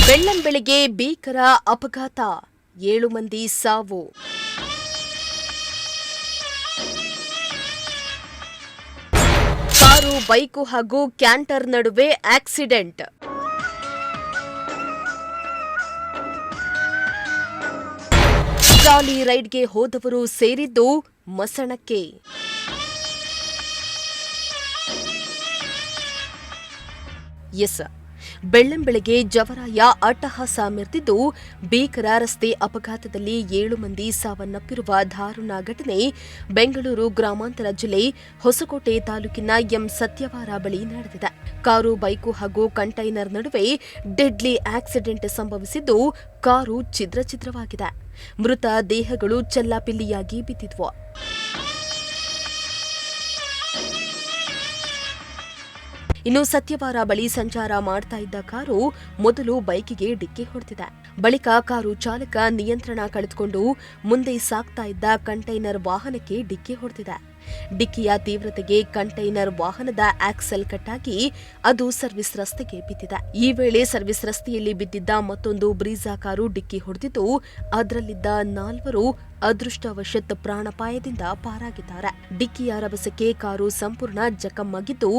ಬೆಳ್ಳಂಬೆಳಗ್ಗೆ ಭೀಕರ ಅಪಘಾತ, 7 ಮಂದಿ ಸಾವು. ಕಾರು, ಬೈಕು ಹಾಗೂ ಕ್ಯಾಂಟರ್ ನಡುವೆ ಆಕ್ಸಿಡೆಂಟ್. ಜಾಲಿ ರೈಡ್ಗೆ ಹೋದವರು ಸೇರಿದ್ದು ಮಸಣಕ್ಕೆ. ಬೆಳ್ಳಂಬೆಳಗ್ಗೆ ಜವರಾಯ ಅಟ್ಟಹಾಸ ಮೆರೆದಿದ್ದು ಭೀಕರ ರಸ್ತೆ ಅಪಘಾತದಲ್ಲಿ 7 ಮಂದಿ ಸಾವನ್ನಪ್ಪಿರುವ ದಾರುಣ ಘಟನೆ ಬೆಂಗಳೂರು ಗ್ರಾಮಾಂತರ ಜಿಲ್ಲೆ ಹೊಸಕೋಟೆ ತಾಲೂಕಿನ ಸತ್ಯವಾರ ಬಳಿ ನಡೆದಿದೆ. ಕಾರು, ಬೈಕು ಹಾಗೂ ಕಂಟೈನರ್ ನಡುವೆ ಡೆಡ್ಲಿ ಆಕ್ಸಿಡೆಂಟ್ ಸಂಭವಿಸಿದ್ದು ಕಾರು ಛಿದ್ರವಾಗಿದೆ. ಮೃತ ದೇಹಗಳು ಚೆಲ್ಲಾಪಿಲ್ಲಿಯಾಗಿ ಬಿದ್ದಿದ್ವು. ಇನ್ನು ಸತ್ಯವಾರ ಬಳಿ ಸಂಚಾರ ಮಾಡ್ತಾ ಇದ್ದ ಕಾರು ಮೊದಲು ಬೈಕಿಗೆ ಡಿಕ್ಕಿ ಹೊಡೆದಿದೆ. ಬಳಿಕ ಕಾರು ಚಾಲಕ ನಿಯಂತ್ರಣ ಕಳೆದುಕೊಂಡು ಮುಂದೆ ಸಾಗ್ತಾ ಇದ್ದ ಕಂಟೈನರ್ ವಾಹನಕ್ಕೆ ಡಿಕ್ಕಿ ಹೊಡೆದಿದೆ. ಡಿಕ್ಕಿಯ ತೀವ್ರತೆಗೆ ಕಂಟೈನರ್ ವಾಹನದ ಆಕ್ಸೆಲ್ ಕಟ್ಟಾಗಿ ಅದು ಸರ್ವಿಸ್ ರಸ್ತೆಗೆ ಬಿದ್ದಿದೆ. ಈ ವೇಳೆ ಸರ್ವಿಸ್ ರಸ್ತೆಯಲ್ಲಿ ಬಿದ್ದಿದ್ದ ಮತ್ತೊಂದು ಬ್ರೀಜಾ ಕಾರು ಡಿಕ್ಕಿ ಹೊಡೆದಿದ್ದು ಅದರಲ್ಲಿದ್ದ 4 ಅದೃಷ್ಟವಶತ್ ಪ್ರಾಣಾಪಾಯದಿಂದ ಪಾರಾಗಿದ್ದಾರೆ. ಡಿಕ್ಕಿಯ ರಭಸಕ್ಕೆ ಕಾರು ಸಂಪೂರ್ಣ ಜಖಮ್ಮಾಗಿದ್ದು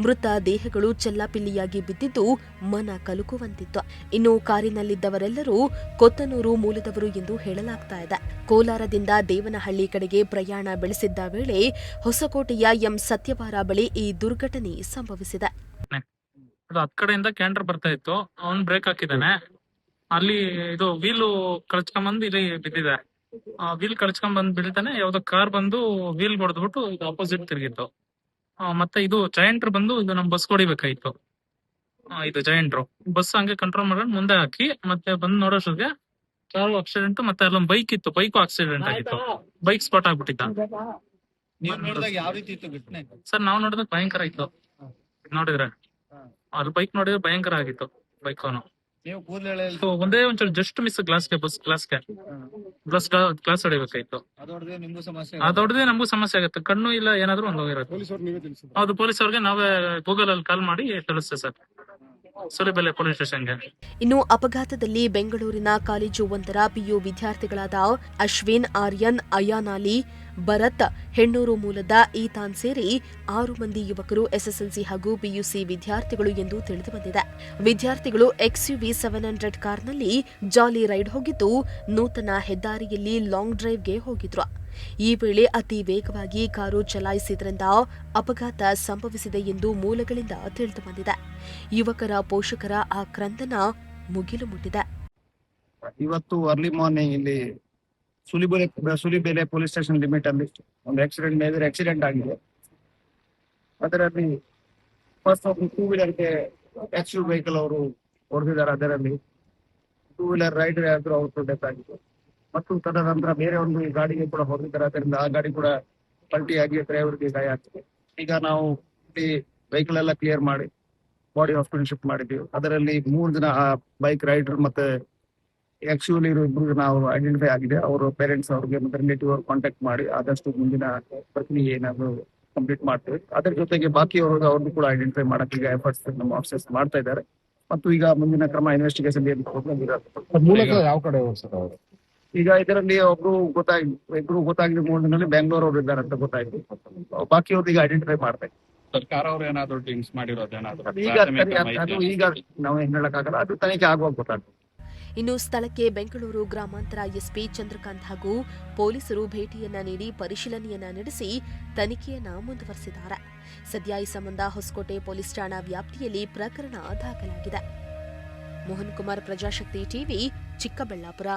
ಮೃತ ದೇಹಗಳು ಚೆಲ್ಲಾಪಿಲ್ಲಿಯಾಗಿ ಬಿದ್ದಿದ್ದು ಮನ ಕಲುಕುವಂತಿತ್ತು. ಇನ್ನು ಕಾರಿನಲ್ಲಿದ್ದವರೆಲ್ಲರೂ ಕೊತ್ತನೂರು ಮೂಲದವರು ಎಂದು ಹೇಳಲಾಗ್ತಾ ಇದೆ. ಕೋಲಾರದಿಂದ ದೇವನಹಳ್ಳಿ ಕಡೆಗೆ ಪ್ರಯಾಣ ಬೆಳೆಸಿದ್ದ ವೇಳೆ ಹೊಸಕೋಟೆಯ ಸತ್ಯವಾರ ಬಳಿ ಈ ದುರ್ಘಟನೆ ಸಂಭವಿಸಿದೆ. ಅದು ಹತ್ ಕಡೆಯಿಂದ ಕ್ಯಾಂಟರ್ ಬರ್ತಾ ಇತ್ತು. ಅವನ್ ಬ್ರೇಕ್ ಹಾಕಿದ್ದಾನೆ. ಅಲ್ಲಿ ಇದು ವೀಲು ಕಳ್ಸ್ಕೊಂಬಂದು ಇಲ್ಲಿ ಬಿದ್ದಿದೆ. ವೀಲ್ ಕಳ್ಸ್ಕೊಂಡ್ ಬಿಡ್ತಾನೆ. ಯಾವ್ದೋ ಕಾರ್ ಬಂದು ವೀಲ್ ಹೊಡೆದ್ಬಿಟ್ಟು ಇದು ಅಪೋಸಿಟ್ ತಿರುಗಿತ್ತು. ಮತ್ತೆ ಇದು ಜಯಂಟ್ರ್ ಬಂದು ಇದು ನಮ್ ಬಸ್ ಹೊಡಿಬೇಕಾಯ್ತು. ಇದು ಜಯಂಟ್ರು ಬಸ್ ಹಂಗೆ ಕಂಟ್ರೋಲ್ ಮಾಡ್ಕೊಂಡು ಮುಂದೆ ಹಾಕಿ ಮತ್ತೆ ಬಂದ್ ನೋಡೋಷ್ಟಿಗೆ ಕಾರು ಆಕ್ಸಿಡೆಂಟ್. ಮತ್ತೆ ಅಲ್ಲೊಂದು ಬೈಕ್ ಇತ್ತು, ಬೈಕು ಆಕ್ಸಿಡೆಂಟ್ ಆಗಿತ್ತು. ಬೈಕ್ ಸ್ಪಾಟ್ ಆಗ್ಬಿಟ್ಟಿದ್ದ. ಸರ್ ನಾವ್ ನೋಡಿದಾಗ ಭಯಂಕರ ಇತ್ತು. ನೋಡಿದ್ರೆ ಅಲ್ಲಿ ಬೈಕ್ ನೋಡಿದ್ರೆ ಭಯಂಕರ ಆಗಿತ್ತು. ಬೈಕ್ ಒಂದೇ ಒಂಚೂರು ಜಸ್ಟ್ ಮಿಸ್ ಗ್ಲಾಸ್ಗೆ, ಬಸ್ ಗ್ಲಾಸ್ಗೆ ಗ್ಲಾಸ್ ಹೊಡಿಬೇಕಾಯ್ತು. ಅದೊಡ್ದೇ ನಮಗೂ ಸಮಸ್ಯೆ ಆಗುತ್ತೆ. ಕಣ್ಣು ಇಲ್ಲ ಏನಾದ್ರು ಒಂದು ಹೋಗಿರುತ್ತೆ. ಹೌದು, ಪೊಲೀಸ್ ಅವ್ರಿಗೆ ನಾವೇ ಗೂಗಲ್ ಅಲ್ಲಿ ಕಾಲ್ ಮಾಡಿ ತಿಳಿಸ್ತೇವೆ ಸರ್, ಸುಲಿಬೆಲೆ ಪೊಲೀಸ್ ಸ್ಟೇಷನ್ಗೆ. ಇನ್ನು ಅಪಘಾತದಲ್ಲಿ ಬೆಂಗಳೂರಿನ ಕಾಲೇಜು ಒಂದರ ಪಿಯು ವಿದ್ಯಾರ್ಥಿಗಳಾದ ಅಶ್ವಿನ್, ಆರ್ಯನ್, ಅಯಾನಾಲಿ, ಭರತ್, ಹೆಣ್ಣೂರು ಮೂಲದ ಈತಾನ್ ಸೇರಿ 6 ಮಂದಿ ಯುವಕರು ಎಸ್ಎಸ್ಎಲ್ಸಿ ಹಾಗೂ ಪಿಯುಸಿ ವಿದ್ಯಾರ್ಥಿಗಳು ಎಂದು ತಿಳಿದುಬಂದಿದೆ. ವಿದ್ಯಾರ್ಥಿಗಳು XUV 700 ಕಾರ್ನಲ್ಲಿ ಜಾಲಿ ರೈಡ್ ಹೋಗಿದ್ದು ನೂತನ ಹೆದ್ದಾರಿಯಲ್ಲಿ ಲಾಂಗ್ ಡ್ರೈವ್ಗೆ ಹೋಗಿದ್ರು. ಈ ವೇಳೆ ಅತಿ ವೇಗವಾಗಿ ಕಾರು ಚಲಾಯಿಸಿದ್ರಿಂದ ಅಪಘಾತ ಸಂಭವಿಸಿದೆ ಎಂದು ಮೂಲಗಳಿಂದ ತಿಳಿದುಬಂದಿದೆ. ಯುವಕರ ಪೋಷಕರ ಆಕ್ರಂದನ ಮುಗಿಲು ಮುಟ್ಟಿದೆ. ಇವತ್ತು ಅರ್ಲಿ ಮಾರ್ನಿಂಗ್ ಇಲ್ಲಿ ಸುಲಿಬೆಲೆ ಪೊಲೀಸ್ ಸ್ಟೇಷನ್ ಲಿಮಿಟ್ ಅಲ್ಲಿ ಒಂದು ಮೇಜರ್ ಆಕ್ಸಿಡೆಂಟ್ ಆಗಿದೆ. ಅದರಲ್ಲಿ ಫಸ್ಟ್ ಒಂದು 2 ವೀಲರ್ಗೆ XUV ವೆಹಿಕಲ್ ಅವರು ಹೊಡೆದಿದ್ದಾರೆ. ಅದರಲ್ಲಿ 2 ವೀಲರ್ ರೈಡರ್ ಯಾರು ಅವರು ಡೆತ್ ಆಗಿದೆ. ಮತ್ತು ತದನಂತರ ಬೇರೆ ಒಂದು ಗಾಡಿಗೆ ಕೂಡ ಹೊಡೆದಿದ್ದಾರೆ. ಅದರಿಂದ ಆ ಗಾಡಿ ಕೂಡ ಪಲ್ಟಿಯಾಗಿ ಡ್ರೈವರ್ಗೆ ಗಾಯ ಆಗ್ತದೆ. ಈಗ ನಾವು ಇಲ್ಲಿ ವೆಹಿಕಲ್ ಎಲ್ಲ ಕ್ಲಿಯರ್ ಮಾಡಿ ಬಾಡಿ ಹಾಸ್ಪಿಟಲ್ ಶಿಫ್ಟ್ ಮಾಡಿದ್ದೀವಿ. ಅದರಲ್ಲಿ 3 ಜನ ಆ ಬೈಕ್ ರೈಡರ್ ಮತ್ತೆ XUV ಇಬ್ರು ನಾವು ಐಡೆಂಟಿಫೈ ಆಗಿದೆ. ಅವರು ಪೇರೆಂಟ್ಸ್ ಅವ್ರಿಗೆ ಮತ್ತೆ ರಿಲೇಟಿವ್ ಅವ್ರು ಕಾಂಟ್ಯಾಕ್ಟ್ ಮಾಡಿ ಆದಷ್ಟು ಮುಂದಿನ ಪ್ರಕ್ರಿಯೆ ಏನಾದ್ರು ಕಂಪ್ಲೀಟ್ ಮಾಡ್ತೇವೆ. ಅದರ ಜೊತೆಗೆ ಬಾಕಿ ಅವ್ರದ್ದು ಕೂಡ ಐಡೆಂಟಿಫೈ ಮಾಡಕ್ಕೆ ಈಗ ಎಫರ್ಟ್ಸ್ ನಮ್ಮ ಆಫೀಸರ್ಸ್ ಮಾಡ್ತಾ ಇದ್ದಾರೆ. ಮತ್ತು ಈಗ ಮುಂದಿನ ಕ್ರಮ ಇನ್ವೆಸ್ಟಿಗೇಷನ್ ಯಾವ ಕಡೆ ಈಗ ಇದರಲ್ಲಿ ಇಬ್ರು ಗೊತ್ತಾಗಿದೆ. 3 ದಿನದಲ್ಲಿ ಬೆಂಗಳೂರು ಅವರು ಇದ್ದಾರೆ ಅಂತ ಗೊತ್ತಾಯ್ತು. ಬಾಕಿ ಅವ್ರಿಗೆ ಈಗ ಐಡೆಂಟಿಫೈ ಮಾಡ್ಬೇಕು. ಸರ್ಕಾರ ಅವ್ರು ಏನಾದ್ರು ಡ್ರಿಂಕ್ಸ್ ಮಾಡಿರೋದೇನಾದ್ರು ಈಗ ನಾವು ಏನ್ ಹೇಳಕ್ಕಾಗಲ್ಲ, ಅದು ತನಿಖೆ ಆಗುವಾಗ ಗೊತ್ತಾಗ್ತದೆ. ಇನ್ನು ಸ್ಥಳಕ್ಕೆ ಬೆಂಗಳೂರು ಗ್ರಾಮಾಂತರ ಎಸ್ಪಿ ಚಂದ್ರಕಾಂತ್ ಹಾಗೂ ಪೊಲೀಸರು ಭೇಟಿಯನ್ನ ನೀಡಿ ಪರಿಶೀಲನೆಯನ್ನ ನಡೆಸಿ ತನಿಖೆಯನ್ನ ಮುಂದುವರೆಸಿದ್ದಾರೆ. ಸದ್ಯ ಈ ಸಂಬಂಧ ಹೊಸಕೋಟೆ ಪೊಲೀಸ್ ಠಾಣಾ ವ್ಯಾಪ್ತಿಯಲ್ಲಿ ಪ್ರಕರಣ ದಾಖಲಾಗಿದೆ. ಮೋಹನ್ ಕುಮಾರ್, ಪ್ರಜಾಶಕ್ತಿ ಟಿವಿ, ಚಿಕ್ಕಬಳ್ಳಾಪುರ.